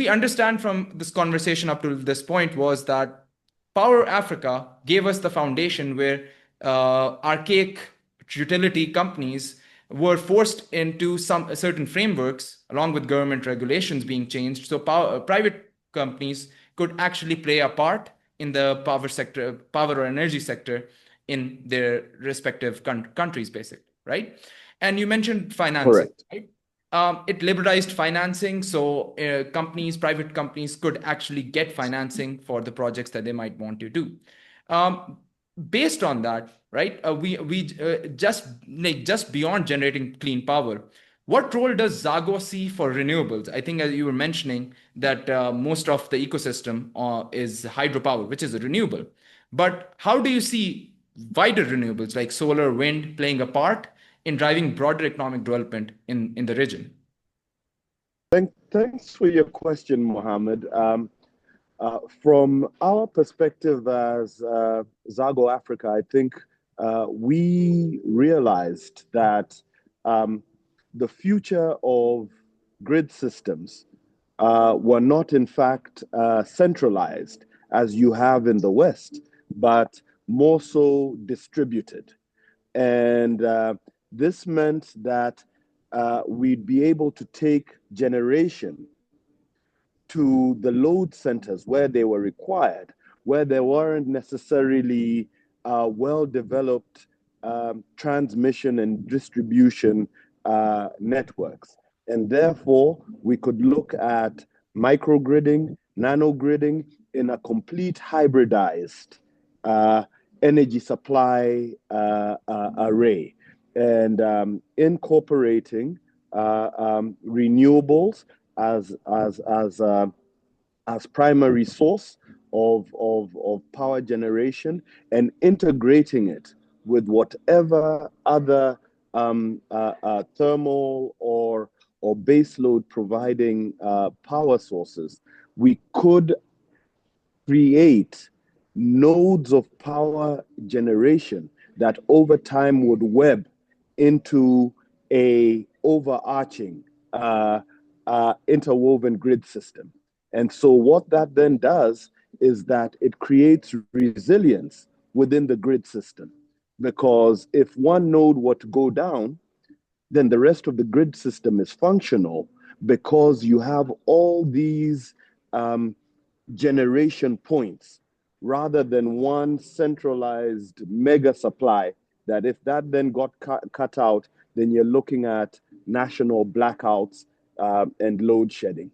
we understand from this conversation up to this point was that Power Africa gave us the foundation where archaic utility companies were forced into some certain frameworks along with government regulations being changed. So private companies could actually play a part in the power sector, power or energy sector in their respective countries, basically, right? And you mentioned financing, Correct. right? It liberalized financing, so private companies could actually get financing for the projects that they might want to do. Um, Based on that, right? We just beyond generating clean power, what role does Zago see for renewables? I think as you were mentioning that most of the ecosystem is hydropower, which is a renewable. But how do you see wider renewables like solar, wind playing a part in driving broader economic development in the region? Thanks for your question, Mohammed. From our perspective as Zago Africa, I think we realized that the future of grid systems were not, in fact, centralized as you have in the West, but more so distributed. And this meant that we'd be able to take generation to the load centers where they were required, where there weren't necessarily well-developed transmission and distribution networks. And therefore, we could look at microgridding, nanogridding in a complete hybridized energy supply array, and incorporating renewables as primary source of power generation, and integrating it with whatever other thermal or baseload providing power sources. We could create nodes of power generation that over time would web into a overarching interwoven grid system. And so what that then does is that it creates resilience within the grid system. Because if one node were to go down, then the rest of the grid system is functional, because you have all these generation points rather than one centralized mega supply that if that then got cut out, then you're looking at national blackouts and load shedding.